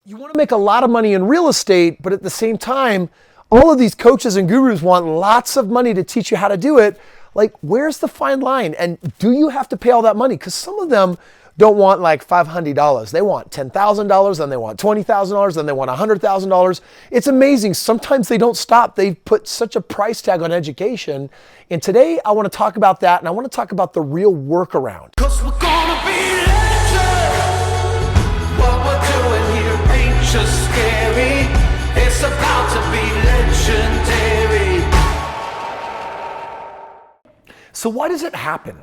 You want to make a lot of money in real estate, but at the same time, all of these coaches and gurus want lots of money to teach you how to do it. Like, where's the fine line? And do you have to pay all that money? Because some of them don't want like $500. They want $10,000, then they want $20,000, then they want $100,000. It's amazing. Sometimes they don't stop. They put such a price tag on education. And today I want to talk about that, and I want to talk about the real workaround. 'Cause we're gonna be legends. What we're doing here ain't just scary. It's about to be legendary. So why does it happen?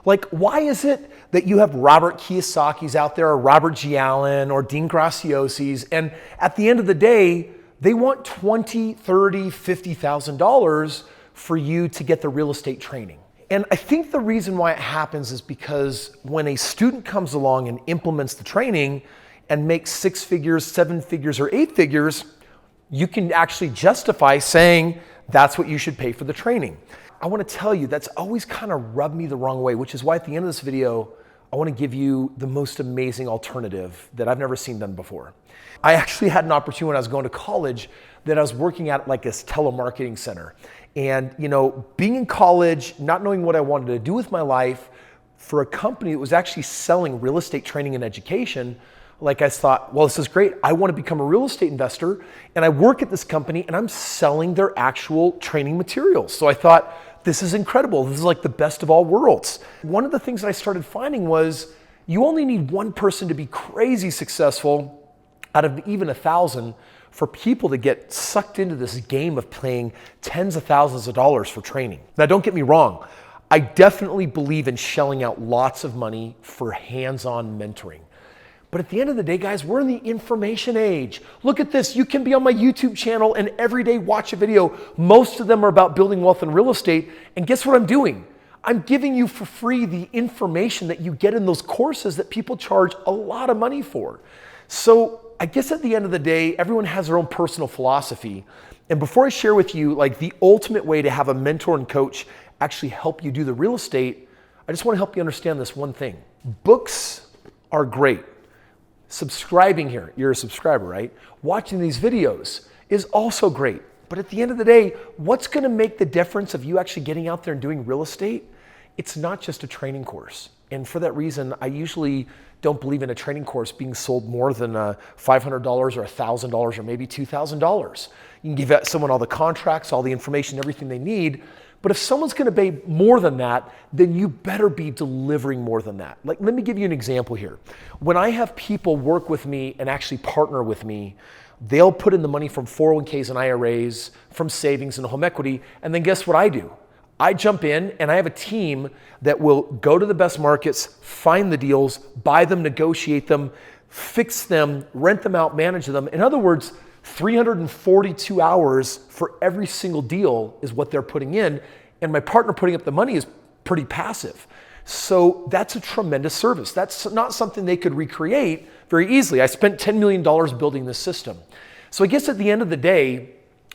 Like, why is it that you have Robert Kiyosaki's out there, or Robert G. Allen, or Dean Graciosi's, and at the end of the day, they want $20,000, $30,000, $50,000 for you to get the real estate training? And I think the reason why it happens is because when a student comes along and implements the training and makes 6 figures, 7 figures, or 8 figures, you can actually justify saying that's what you should pay for the training. I want to tell you that's always kind of rubbed me the wrong way, which is why at the end of this video, I want to give you the most amazing alternative that I've never seen done before. I actually had an opportunity when I was going to college that I was working at like this telemarketing center. And being in college, not knowing what I wanted to do with my life, for a company that was actually selling real estate training and education, like I thought, well, this is great. I want to become a real estate investor, and I work at this company and I'm selling their actual training materials. So I thought, this is incredible. This is like the best of all worlds. One of the things that I started finding was you only need one person to be crazy successful out of even 1,000 for people to get sucked into this game of paying tens of thousands of dollars for training. Now, don't get me wrong. I definitely believe in shelling out lots of money for hands-on mentoring. But at the end of the day, guys, we're in the information age. Look at this. You can be on my YouTube channel and every day watch a video. Most of them are about building wealth in real estate. And guess what I'm doing? I'm giving you for free the information that you get in those courses that people charge a lot of money for. So I guess at the end of the day, everyone has their own personal philosophy. And before I share with you like the ultimate way to have a mentor and coach actually help you do the real estate, I just want to help you understand this one thing. Books are great. Subscribing here, you're a subscriber, right? Watching these videos is also great. But at the end of the day, what's going to make the difference of you actually getting out there and doing real estate? It's not just a training course. And for that reason, I usually don't believe in a training course being sold more than $500 or $1,000 or maybe $2,000. You can give someone all the contracts, all the information, everything they need. But if someone's going to pay more than that, then you better be delivering more than that. Like, let me give you an example here. When I have people work with me and actually partner with me, they'll put in the money from 401ks and IRAs, from savings and home equity, and then guess what I do? I jump in and I have a team that will go to the best markets, find the deals, buy them, negotiate them, fix them, rent them out, manage them. In other words, 342 hours for every single deal is what they're putting in. And my partner putting up the money is pretty passive. So that's a tremendous service. That's not something they could recreate very easily. I spent $10 million building this system. So I guess at the end of the day,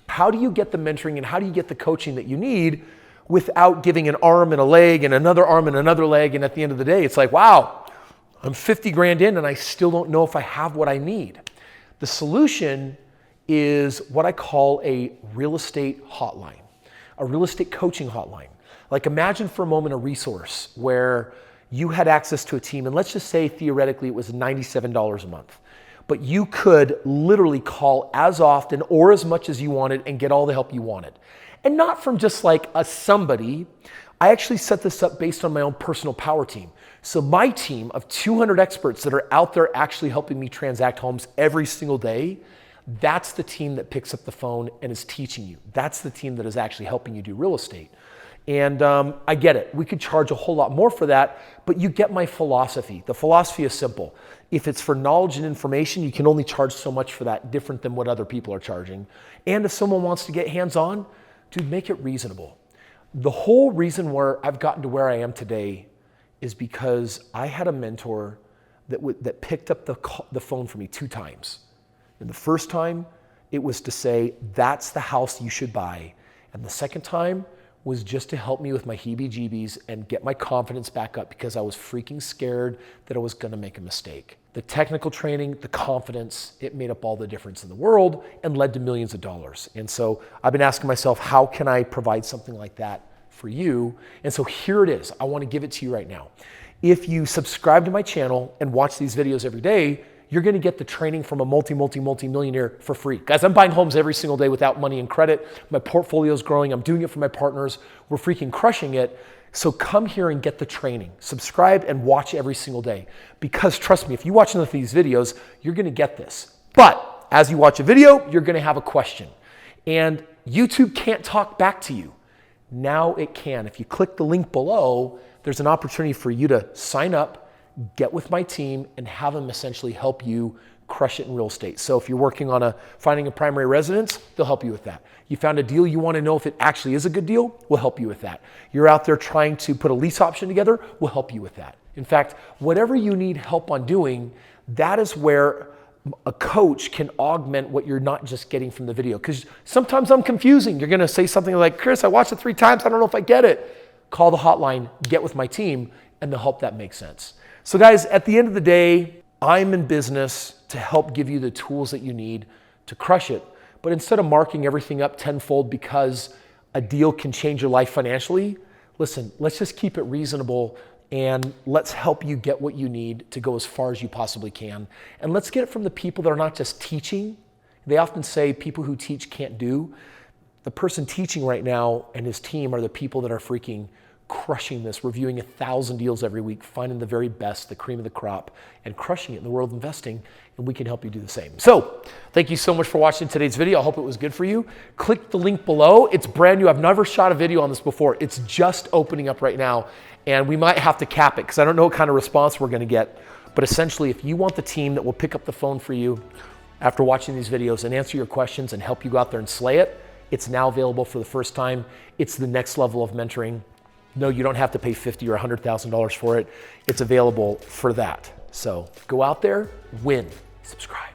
how do you get the mentoring and how do you get the coaching that you need without giving an arm and a leg and another arm and another leg? And at the end of the day, it's like, wow, I'm 50 grand in and I still don't know if I have what I need. The solution is what I call a real estate hotline, a real estate coaching hotline. Like, imagine for a moment a resource where you had access to a team, and let's just say theoretically it was $97 a month, but you could literally call as often or as much as you wanted and get all the help you wanted. And not from just like a somebody. I actually set this up based on my own personal power team. So my team of 200 experts that are out there actually helping me transact homes every single day, that's the team that picks up the phone and is teaching you. That's the team that is actually helping you do real estate. And I get it. We could charge a whole lot more for that, but you get my philosophy. The philosophy is simple. If it's for knowledge and information, you can only charge so much for that, different than what other people are charging. And if someone wants to get hands-on, dude, make it reasonable. The whole reason where I've gotten to where I am today is because I had a mentor that picked up the phone for me 2 times. And the first time, it was to say, that's the house you should buy. And the second time was just to help me with my heebie-jeebies and get my confidence back up because I was freaking scared that I was gonna make a mistake. The technical training, the confidence, it made up all the difference in the world and led to millions of dollars. And so I've been asking myself, how can I provide something like that for you? And so here it is. I wanna give it to you right now. If you subscribe to my channel and watch these videos every day, you're gonna get the training from a multi-millionaire for free. Guys, I'm buying homes every single day without money and credit. My portfolio's growing. I'm doing it for my partners. We're freaking crushing it. So come here and get the training. Subscribe and watch every single day. Because trust me, if you watch enough of these videos, you're gonna get this. But as you watch a video, you're gonna have a question. And YouTube can't talk back to you. Now it can. If you click the link below, there's an opportunity for you to sign up, get with my team, and have them essentially help you crush it in real estate. So if you're working on finding a primary residence, they'll help you with that. You found a deal, you want to know if it actually is a good deal, we'll help you with that. You're out there trying to put a lease option together, we'll help you with that. In fact, whatever you need help on doing, that is where a coach can augment what you're not just getting from the video. Because sometimes I'm confusing. You're going to say something like, Kris, I watched it 3 times. I don't know if I get it. Call the hotline, get with my team, and they'll help that make sense. So guys, at the end of the day, I'm in business to help give you the tools that you need to crush it. But instead of marking everything up tenfold because a deal can change your life financially, listen, let's just keep it reasonable and let's help you get what you need to go as far as you possibly can. And let's get it from the people that are not just teaching. They often say people who teach can't do. The person teaching right now and his team are the people that are freaking crushing this, reviewing 1,000 deals every week, finding the very best, the cream of the crop, and crushing it in the world of investing, and we can help you do the same. So, thank you so much for watching today's video. I hope it was good for you. Click the link below. It's brand new. I've never shot a video on this before. It's just opening up right now, and we might have to cap it because I don't know what kind of response we're gonna get. But essentially, if you want the team that will pick up the phone for you after watching these videos and answer your questions and help you go out there and slay it, it's now available for the first time. It's the next level of mentoring. No, you don't have to pay $50,000 or $100,000 for it. It's available for that. So go out there, win, subscribe.